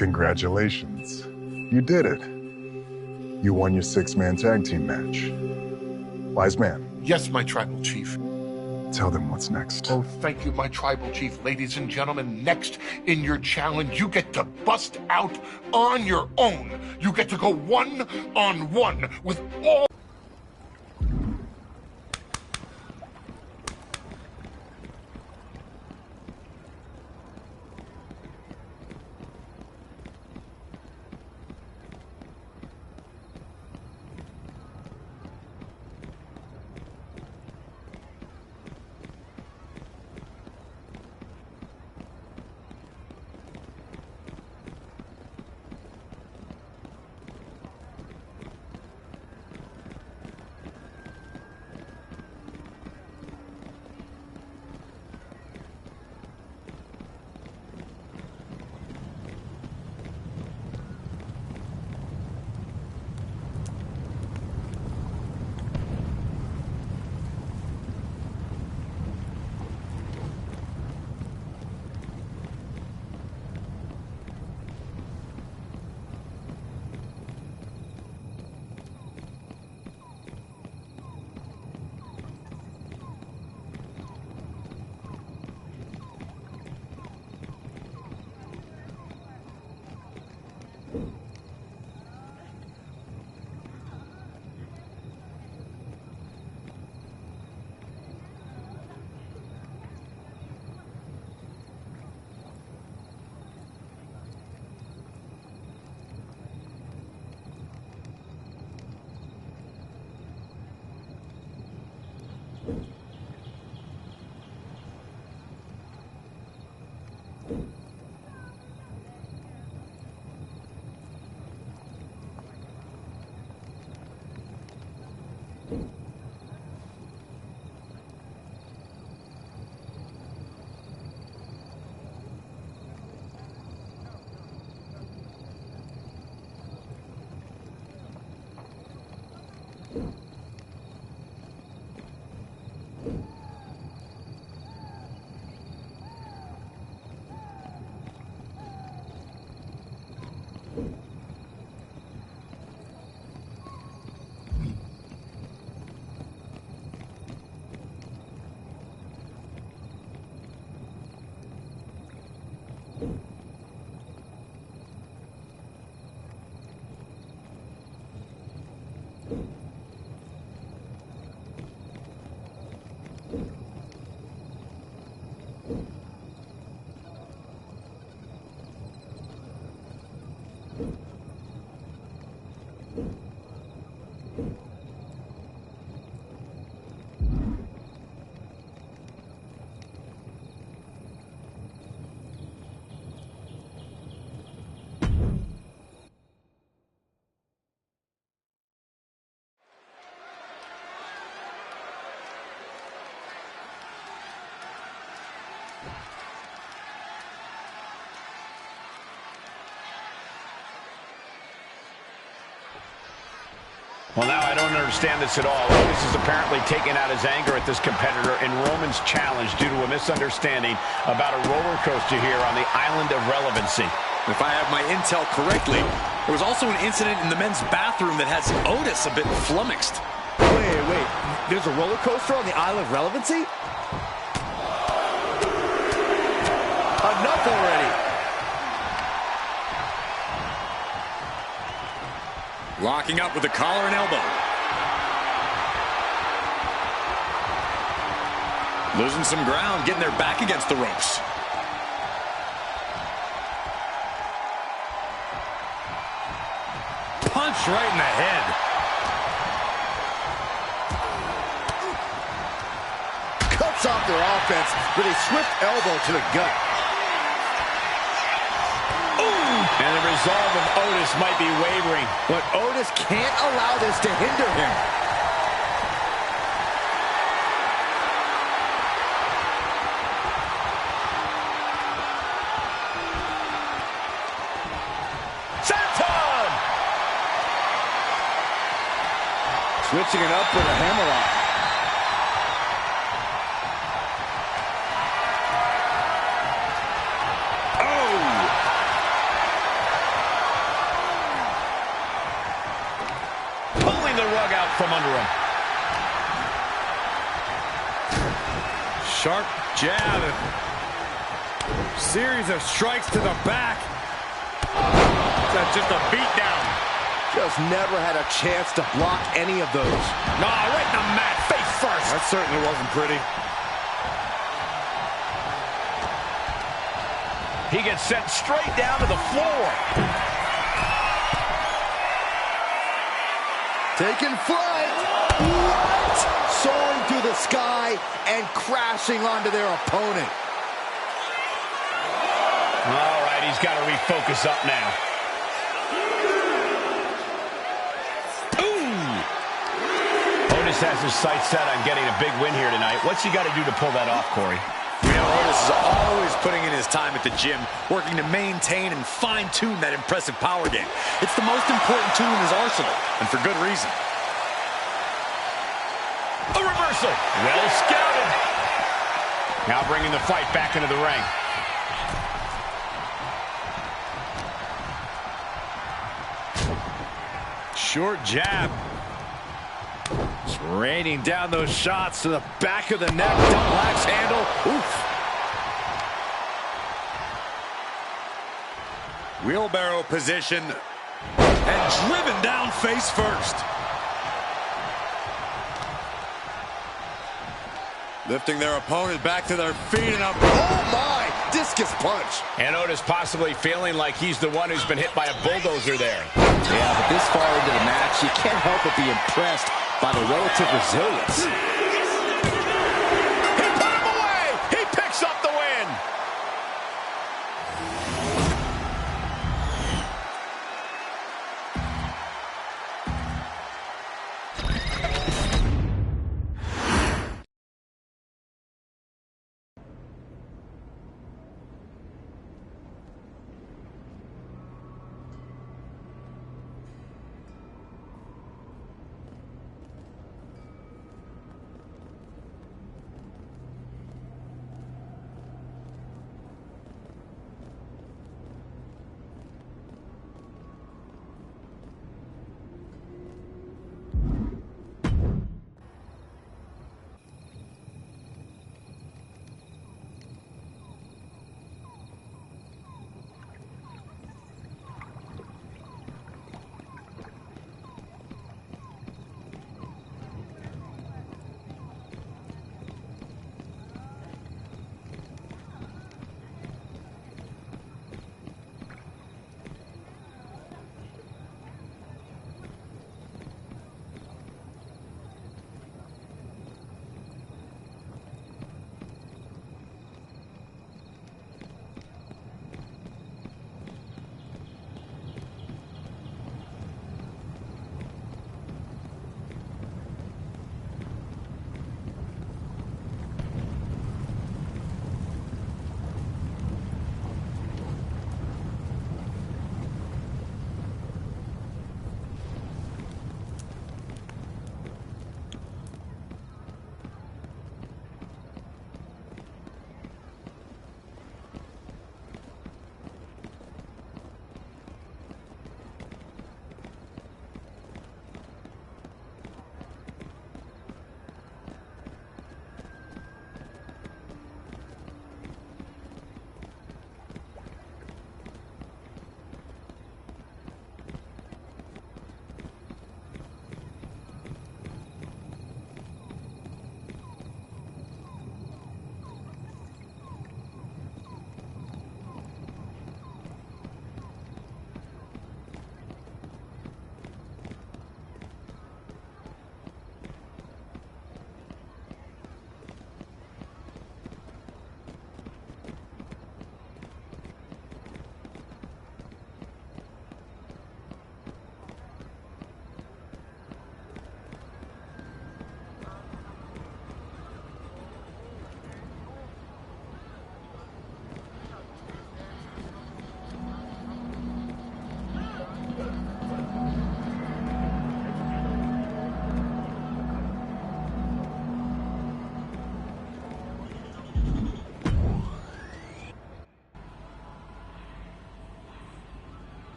Congratulations. You did it. You won your six-man tag team match. Wise man. Yes, my tribal chief. Tell them what's next. Oh, thank you, my tribal chief. Ladies and gentlemen, next in your challenge, you get to bust out on your own. You get to go one-on-one with all... Well, now I don't understand this at all. Otis is apparently taking out his anger at this competitor in Roman's challenge due to a misunderstanding about a roller coaster here on the Island of Relevancy. If I have my intel correctly, there was also an incident in the men's bathroom that has Otis a bit flummoxed. Wait. There's a roller coaster on the Island of Relevancy? Enough already. Locking up with the collar and elbow. Losing some ground, getting their back against the ropes. Punch right in the head. Cuts off their offense with a swift elbow to the gut. And the resolve of Otis might be wavering. But Otis can't allow this to hinder him. Senton! Switching it up with a hammerlock. from under him. Sharp jab. Series of strikes to the back. That's just a beatdown. Just never had a chance to block any of those. No, right in the mat, face first. That certainly wasn't pretty. He gets sent straight down to the floor. Taking flight. What? Soaring through the sky and crashing onto their opponent. All right, he's got to refocus up now. Ooh! Otis has his sights set on getting a big win here tonight. What's he got to do to pull that off, Corey? You know, Otis is always putting in his time at the gym, working to maintain and fine-tune that impressive power game. It's the most important tool in his arsenal, and for good reason. A reversal. Well scouted. Now bringing the fight back into the ring. Short jab. Just raining down those shots to the back of the neck. Double axe handle. Oof. Wheelbarrow position. And driven down face first. Lifting their opponent back to their feet and up. Oh my! Discus punch. And Otis possibly feeling like he's the one who's been hit by a bulldozer there. Yeah, but this far into the match, you can't help but be impressed by the relative resilience. He put him away! He picks up the win!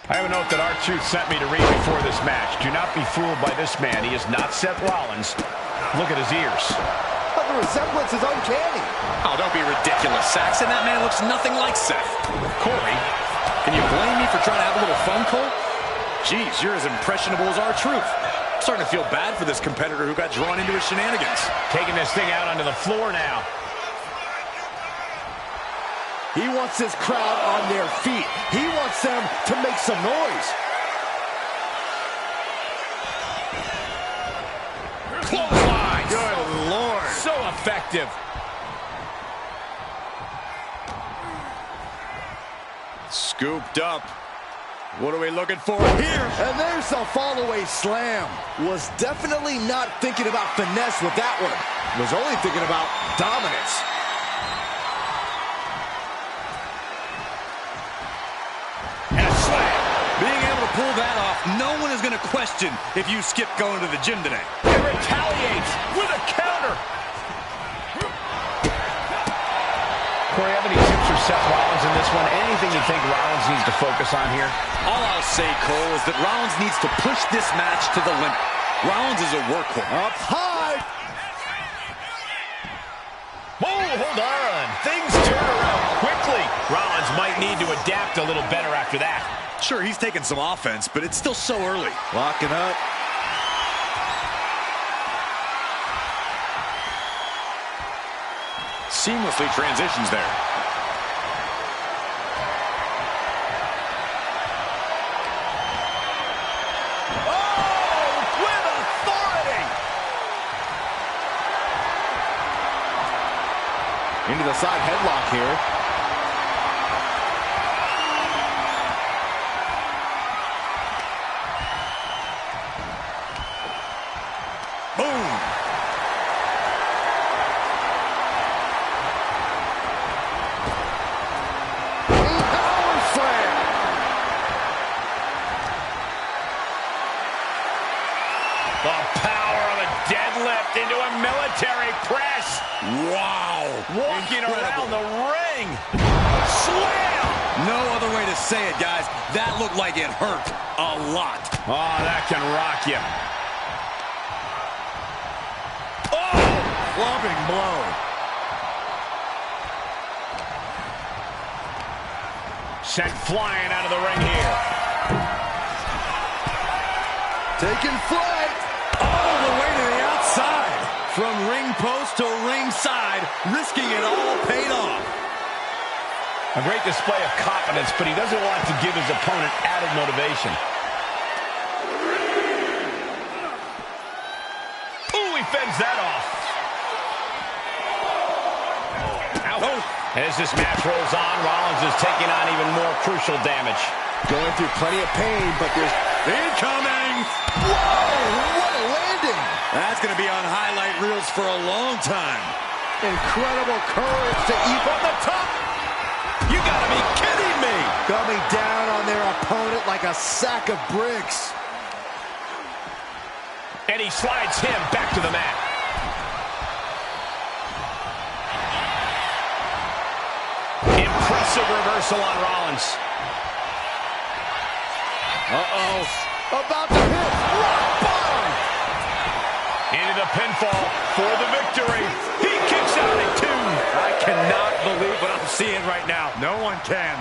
I have a note that R-Truth sent me to read before this match. Do not be fooled by this man. He is not Seth Rollins. Look at his ears. But the resemblance is uncanny. Oh, don't be ridiculous, Saxon. That man looks nothing like Seth. Corey, can you blame me for trying to have a little fun, Cole? Jeez, you're as impressionable as R-Truth. I'm starting to feel bad for this competitor who got drawn into his shenanigans. Taking this thing out onto the floor now. He wants his crowd on their feet. He wants them to make some noise. Clothesline. Good Lord. So effective. Scooped up. What are we looking for here? And there's the fall-away slam. Was definitely not thinking about finesse with that one. Was only thinking about dominance. Being able to pull that off, no one is going to question if you skip going to the gym today. He retaliates with a counter. Corey, have any tips for Seth Rollins in this one? Anything you think Rollins needs to focus on here? All I'll say, Cole, is that Rollins needs to push this match to the limit. Rollins is a workhorse. Up high. Oh, hold on. Things turn around quickly. Rollins might need to adapt a little better after that. Sure, he's taking some offense, but it's still so early. Locking up. Seamlessly transitions there. Oh, with authority. Into the side headlock here. Into a military press. Wow. Walking around the ring. Slam. No other way to say it, guys. That looked like it hurt a lot. Oh, that can rock you. Oh, clubbing blow. Sent flying out of the ring here. Taking flight. All the way to the outside. From ring post to ringside, risking it all paid off. A great display of confidence, but he doesn't want to give his opponent added motivation. Ooh, he fends that off. As this match rolls on, Rollins is taking on even more crucial damage. Going through plenty of pain, but there's incoming. Whoa, what a landing. That's going to be on highlight reels for a long time. Incredible courage to eat from the top. You got to be kidding me. Coming down on their opponent like a sack of bricks. And he slides him back to the mat. Impressive reversal on Rollins. Uh-oh. About to hit. Rock bottom. Into the pinfall for the victory. He kicks out at 2. I cannot believe what I'm seeing right now. No one can.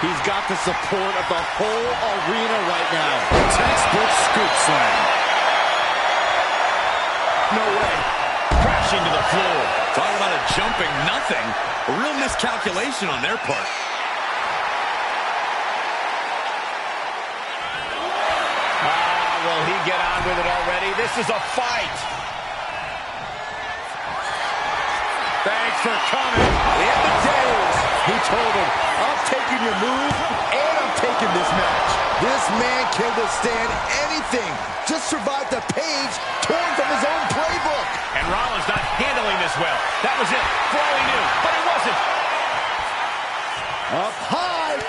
He's got the support of the whole arena right now. Textbook scoop slam. No way. Crashing crashing to the floor. Talking about a jumping nothing. A real miscalculation on their part. Will he get on with it already? This is a fight. Thanks for coming. In the days, he told him, I'm taking your move, and I'm taking this match. This man can withstand anything. Just survived the page torn from his own playbook. And Rollins not handling this well. That was it, for all he knew, but it wasn't. Up high.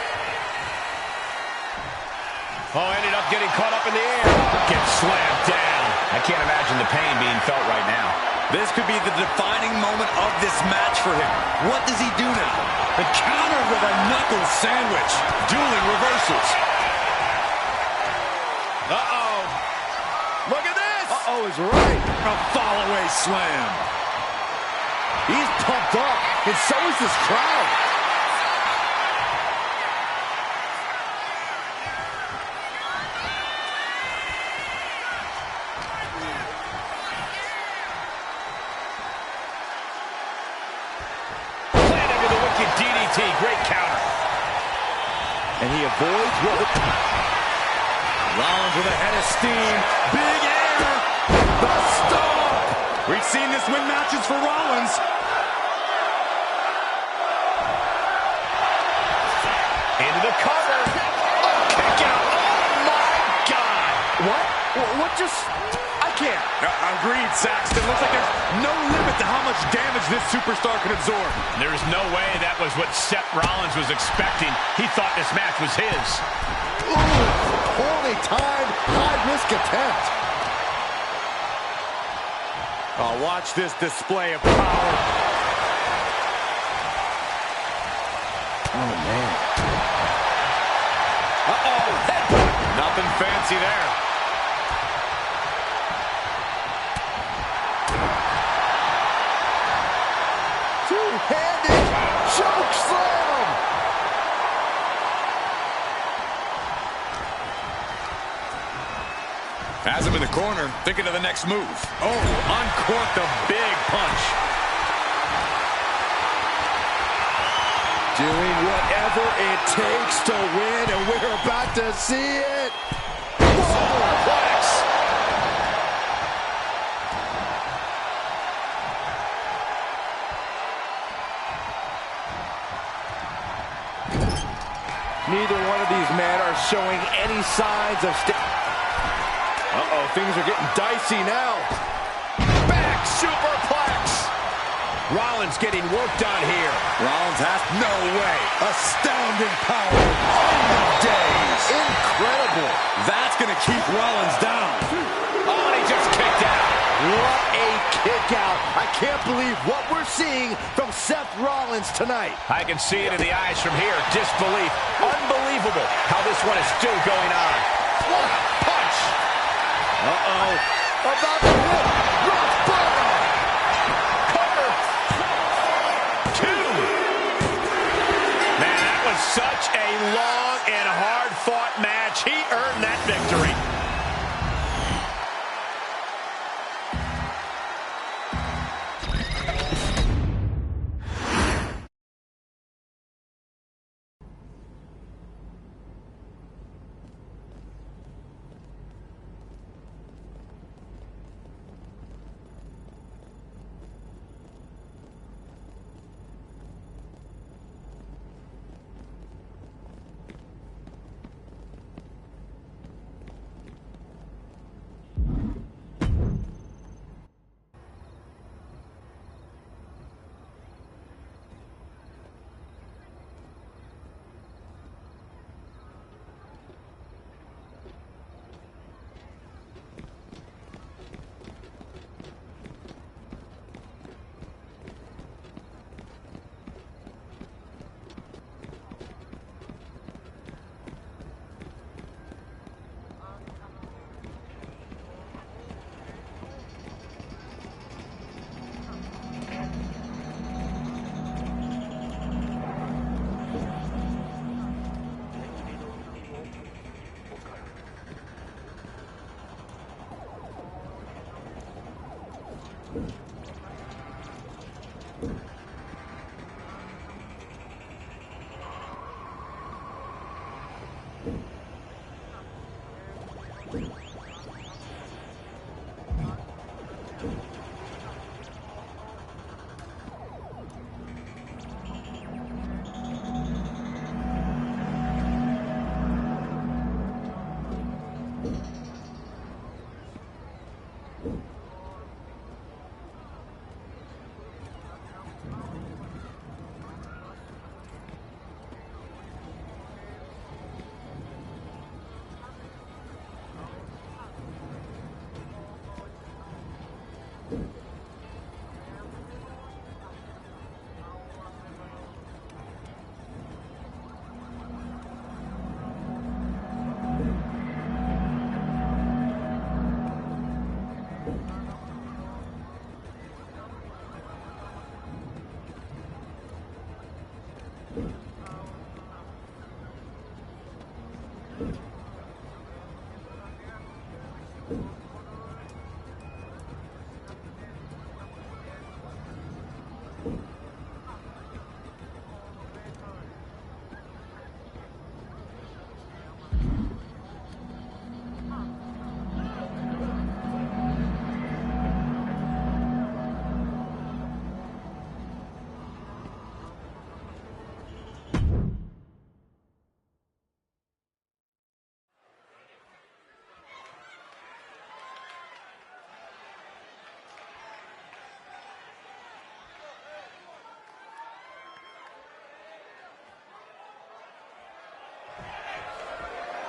Oh, ended up getting caught up in the air. Gets slammed down. I can't imagine the pain being felt right now. This could be the defining moment of this match for him. What does he do now? The counter with a knuckle sandwich. Dueling reversals. Uh-oh. Look at this. Uh-oh is right. A fall-away slam. He's pumped up, and so is this crowd. DDT, great counter. And he avoids what? Rollins with a head of steam. Big air. The stomp. We've seen this win matches for Rollins. Into the cover. Oh, kick out. Oh, my God. What? What just... I can't. Agreed, Saxton. Looks like there's no limit to how much damage this superstar can absorb. There's no way that was what Seth Rollins was expecting. He thought this match was his. Ooh, poorly timed, high-risk attempt. Oh, watch this display of power. Oh, man. Uh-oh. Nothing fancy there. Two-handed choke slam. Has him in the corner, thinking of the next move. Oh, uncorked a big punch. Doing whatever it takes to win, and we're about to see it. Superplex. Neither one of these men are showing any signs of Uh-oh, things are getting dicey now. Back superplex. Rollins getting worked on here. Rollins has no way. Astounding power. Olden days. Incredible. That's going to keep Rollins down. Oh, and he just kicked out. What a kick out. I can't believe what we're seeing from Seth Rollins tonight. I can see it in the eyes from here. Disbelief. Unbelievable how this one is still going on. What a punch. Uh-oh. About to hit. Rock bottom. Cover. Two. Man, that was such a long and hard-fought match. He earned that victory.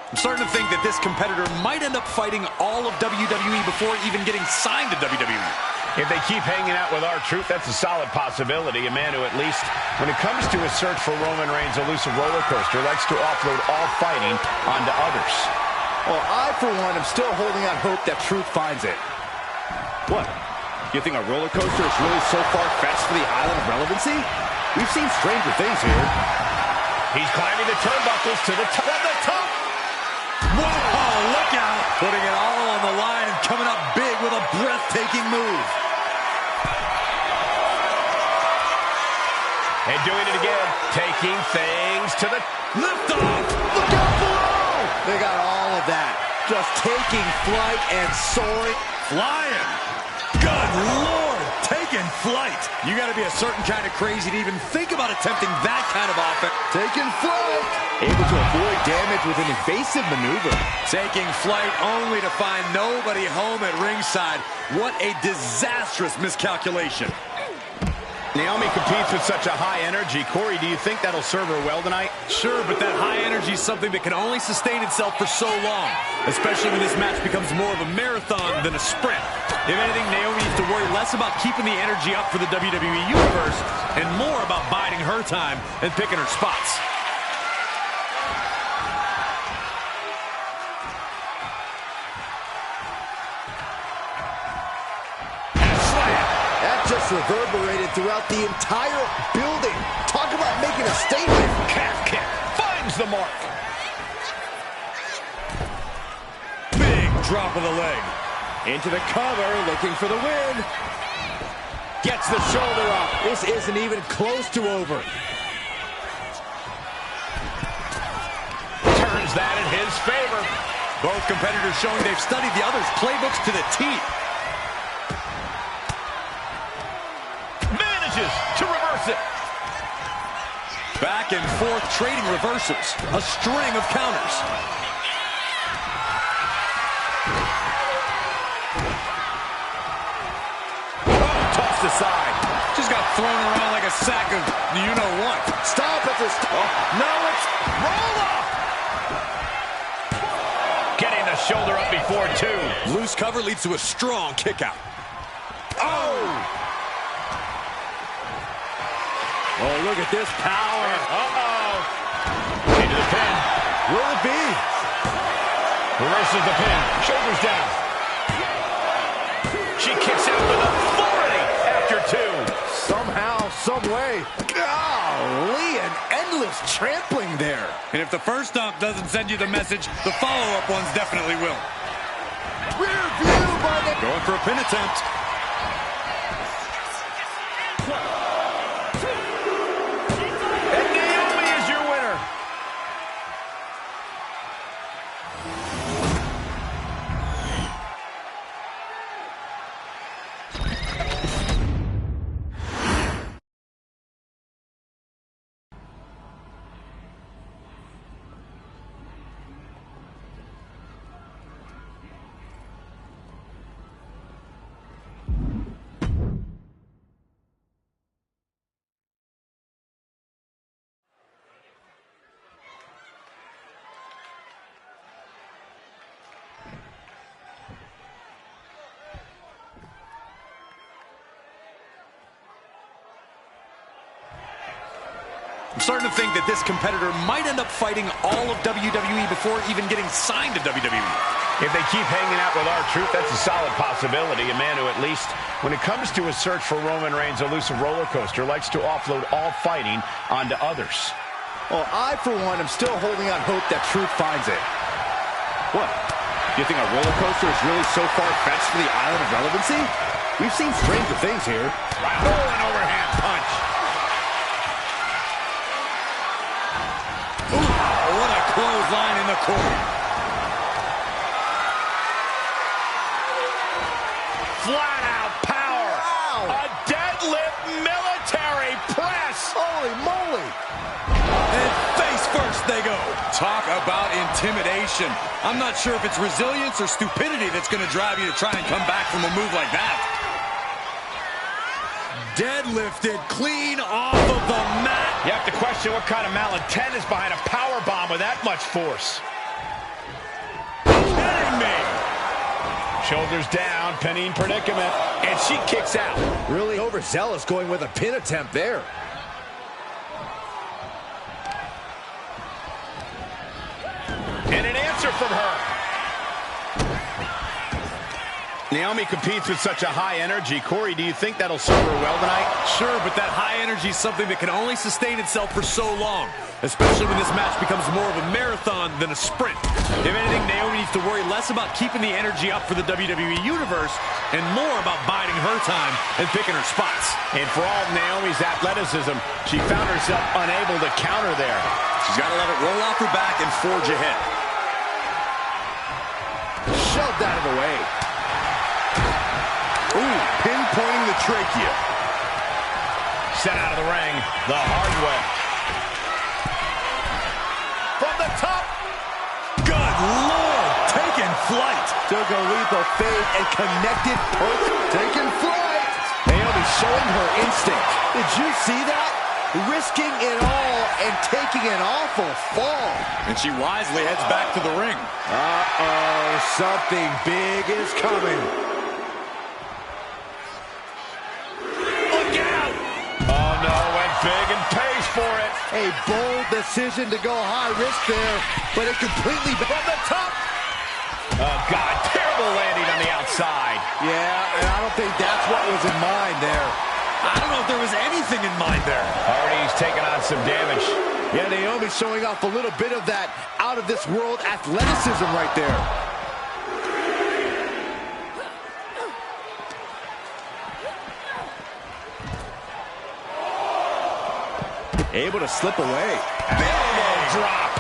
I'm starting to think that this competitor might end up fighting all of WWE before even getting signed to WWE. If they keep hanging out with R-Truth, that's a solid possibility. A man who, at least when it comes to his search for Roman Reigns' elusive roller coaster, likes to offload all fighting onto others. Well, I, for one, am still holding out hope that Truth finds it. What? You think a roller coaster is really so far-fetched for the island of relevancy? We've seen stranger things here. He's climbing the turnbuckles to the top. At the top! Whoa, look out! Putting it all on the line and coming up big with a breathtaking move. And doing it again, taking things to the lift off. Look out below! They got all of that. Just taking flight and soaring. Flying. Good Lord, taking flight. You got to be a certain kind of crazy to even think about attempting that kind of offense. Taking flight. Able to avoid damage with an evasive maneuver. Taking flight only to find nobody home at ringside. What a disastrous miscalculation. Naomi competes with such a high energy. Corey, do you think that'll serve her well tonight? Sure, but that high energy is something that can only sustain itself for so long, especially when this match becomes more of a marathon than a sprint. If anything, Naomi needs to worry less about keeping the energy up for the WWE Universe and more about biding her time and picking her spots. Just reverberated throughout the entire building. Talk about making a statement. Calf kick finds the mark. Big drop of the leg. Into the cover, looking for the win. Gets the shoulder up. This isn't even close to over. Turns that in his favor. Both competitors showing they've studied the other's playbooks to the T. To reverse it. Back and forth trading reversals. A string of counters. Oh, tossed aside. Just got thrown around like a sack of you-know-what. Stop at this. Oh, no, it's roll up. Getting the shoulder up before two. Loose cover leads to a strong kick out. Oh! Oh, look at this power. Uh-oh. Into the pin. Will it be? Reverses the pin. Shoulders down. She kicks out with authority after two. Somehow, some way. Golly, an endless trampling there. And if the first stomp doesn't send you the message, the follow-up ones definitely will. Rear view by the... Going for a pin attempt. I'm starting to think that this competitor might end up fighting all of WWE before even getting signed to WWE. If they keep hanging out with R-Truth, that's a solid possibility. A man who, at least when it comes to his search for Roman Reigns' elusive roller coaster, likes to offload all fighting onto others. Well, I, for one, am still holding out hope that Truth finds it. What? You think a roller coaster is really so far-fetched for the island of relevancy? We've seen stranger things here. Wow, an overhand punch. Ooh, what a clothesline in the corner. Flat out power. Wow. A deadlift military press. Holy moly. And face first they go. Talk about intimidation. I'm not sure if it's resilience or stupidity that's going to drive you to try and come back from a move like that. Deadlifted clean off of the mat. You have to question what kind of malintent is behind a power bomb with that much force. Kidding me. Shoulders down, pinning predicament, and she kicks out. Really overzealous going with a pin attempt there. And an answer from her. Naomi competes with such a high energy. Corey, do you think that'll serve her well tonight? Sure, but that high energy is something that can only sustain itself for so long, especially when this match becomes more of a marathon than a sprint. If anything, Naomi needs to worry less about keeping the energy up for the WWE Universe and more about biding her time and picking her spots. And for all of Naomi's athleticism, she found herself unable to counter there. She's got to let it roll off her back and forge ahead. Shoved out of the way. Ooh, pinpointing the trachea. Sent out of the ring the hard way. From the top. Good Lord, taking flight. Took a leap of faith and connected taking flight. Naomi showing her instinct. Did you see that? Risking it all and taking an awful fall. And she wisely heads back to the ring. Uh-oh, something big is coming. Oh, no, went big and pays for it. A bold decision to go high risk there, but it completely from the top. Oh, God, terrible landing on the outside. Yeah, and I don't think that's what was in mind there. I don't know if there was anything in mind there. Already he's taken on some damage. Yeah, Naomi showing off a little bit of that out-of-this-world athleticism right there. Able to slip away. Big drop.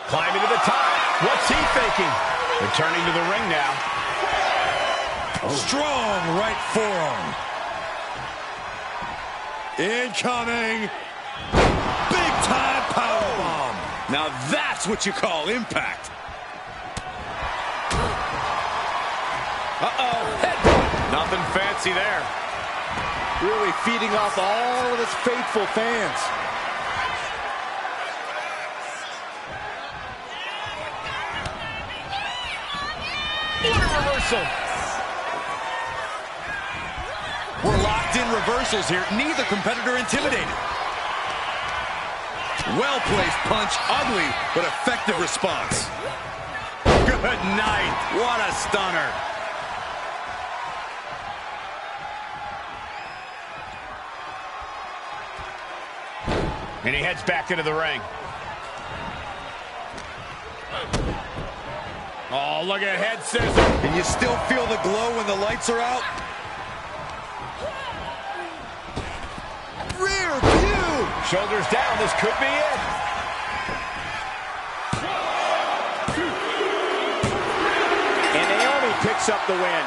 Climbing to the top. What's he thinking? Returning to the ring now. Strong right forearm. Incoming. Big time powerbomb. Now that's what you call impact. Uh-oh. Headbutt. Nothing fancy there. Really feeding off all of his faithful fans. What a reversal. We're locked in reversals here. Neither competitor intimidated. Well-placed punch. Ugly, but effective response. Good night. What a stunner. And he heads back into the ring. Oh, look at head scissor. Can you still feel the glow when the lights are out? Rear view. Shoulders down. This could be it. And Naomi picks up the win.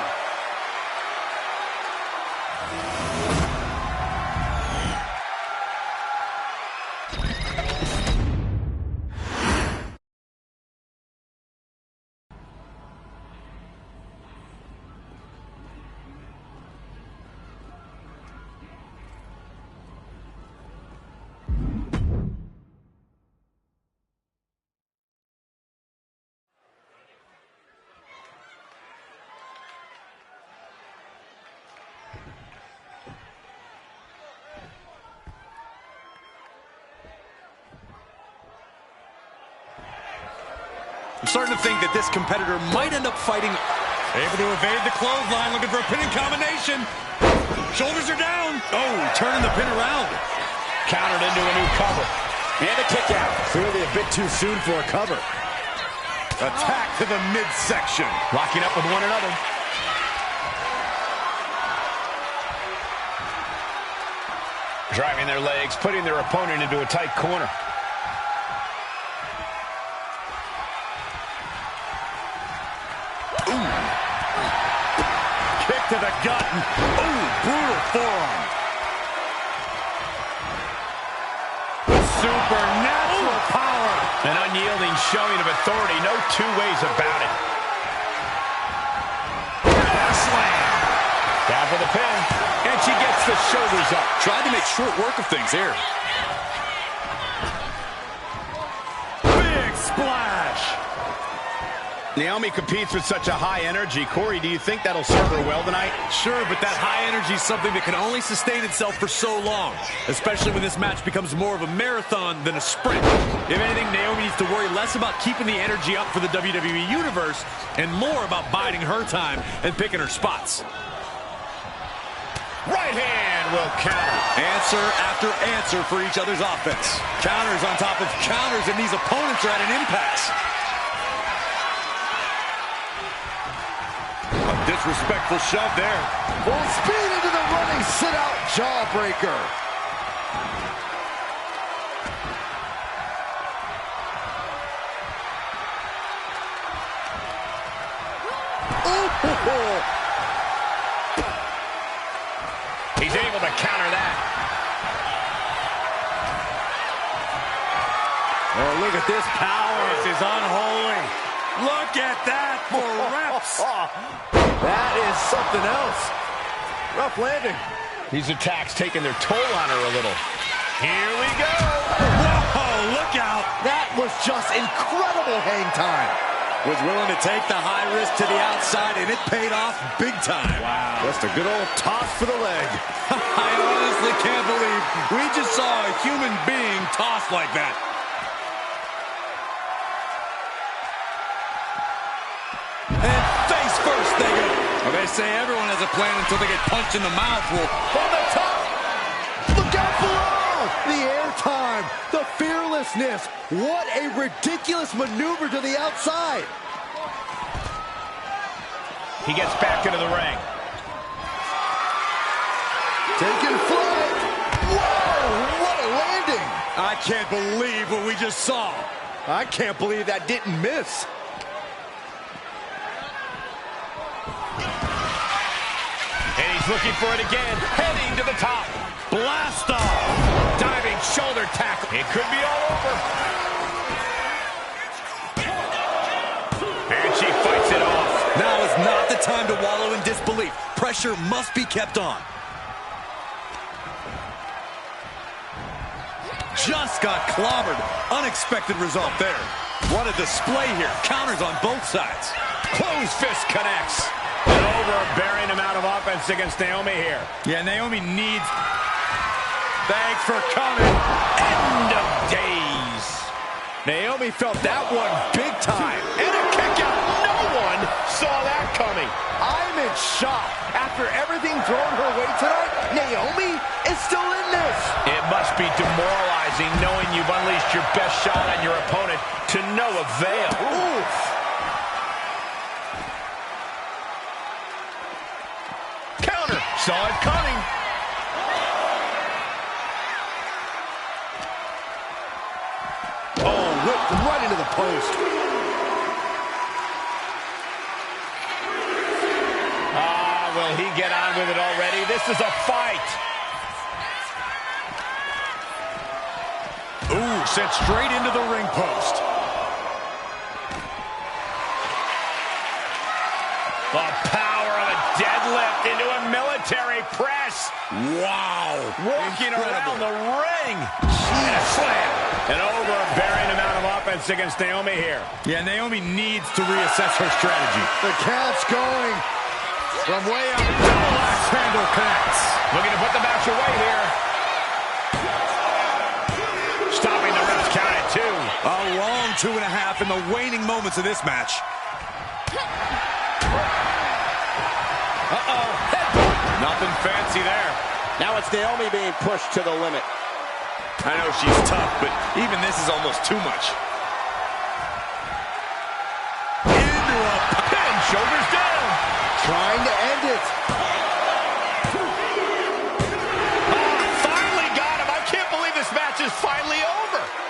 I'm starting to think that this competitor might end up fighting. Able to evade the clothesline, looking for a pinning combination. Shoulders are down. Oh, turning the pin around. Countered into a new cover. And a kick out. Clearly a bit too soon for a cover. Attack to the midsection. Locking up with one another. Driving their legs, putting their opponent into a tight corner. Ooh. Kick to the gut. Ooh, brutal forearm. Supernatural power. An unyielding showing of authority. No two ways about it. Slam. Down for the pin. And she gets the shoulders up. Tried to make short work of things here. Big splash. Naomi competes with such a high energy. Corey, do you think that'll serve her well tonight? Sure, but that high energy is something that can only sustain itself for so long, especially when this match becomes more of a marathon than a sprint. If anything, Naomi needs to worry less about keeping the energy up for the WWE Universe and more about biding her time and picking her spots. Right hand will counter. Answer after answer for each other's offense. Counters on top of counters, and these opponents are at an impasse. A disrespectful shove there. Full speed into the running sit-out jawbreaker. Oh! He's able to counter that. Oh, look at this power. This is unholy. Look at that for reps. That is something else. Rough landing. These attacks taking their toll on her a little. Here we go. Whoa, look out. That was just incredible hang time. Was willing to take the high risk to the outside, and it paid off big time. Wow. Just a good old toss for the leg. I honestly can't believe we just saw a human being tossed like that. And face first they go. Well, they say everyone has a plan until they get punched in the mouth. Well, From the top. Look out below. The airtime. The fearlessness. What a ridiculous maneuver to the outside. He gets back into the ring. Taking flight. Whoa, what a landing. I can't believe what we just saw. I can't believe that didn't miss. And he's looking for it again. Heading to the top. Blast off. Diving shoulder tackle. It could be all over. And she fights it off. Now is not the time to wallow in disbelief. Pressure must be kept on. Just got clobbered. Unexpected result there. What a display here. Counters on both sides. Closed fist connects. An overbearing amount of offense against Naomi here. Yeah, Naomi needs... Thanks for coming. End of days. Naomi felt that one big time. And a kick out. No one saw that coming. I'm in shock. After everything thrown her way tonight, Naomi is still in this. It must be demoralizing knowing you've unleashed your best shot on your opponent to no avail. Oof. Counter. Saw it coming. Oh, whipped right into the post. Will he get on with it already? This is a fight. Ooh, sent straight into the ring post. The power of a deadlift into a military press. Wow. Walking Incredible. around the ring. And a slam. An overbearing amount of offense against Naomi here. Yeah, Naomi needs to reassess her strategy. The count's going. From way up, double axe handle connects. Looking to put the match away here. Stopping the ref's count at 2. A long round 2.5 in the waning moments of this match. Uh-oh. Nothing fancy there. Now it's Naomi being pushed to the limit. I know she's tough, but even this is almost too much. Into a Pin, shoulders down. trying to end it. Finally got him. I can't believe this match is finally over.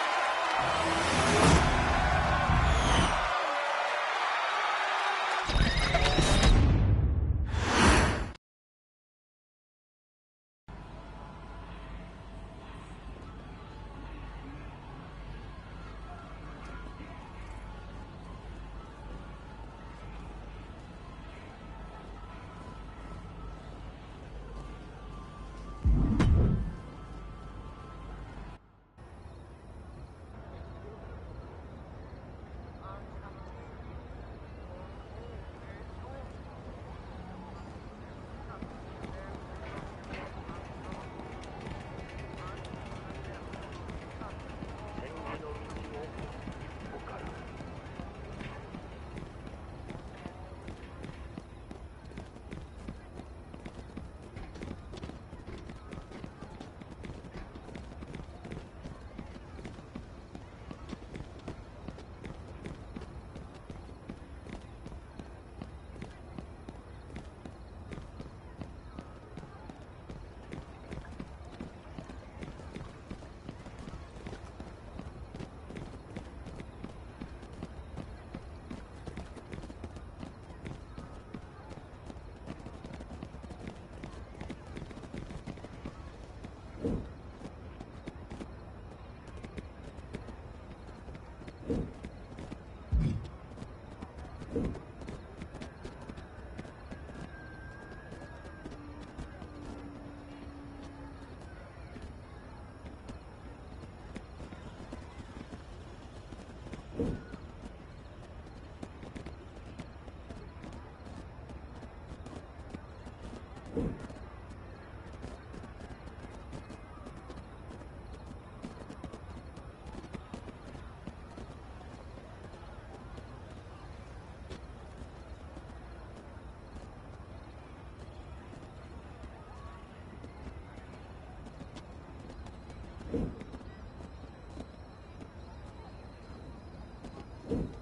you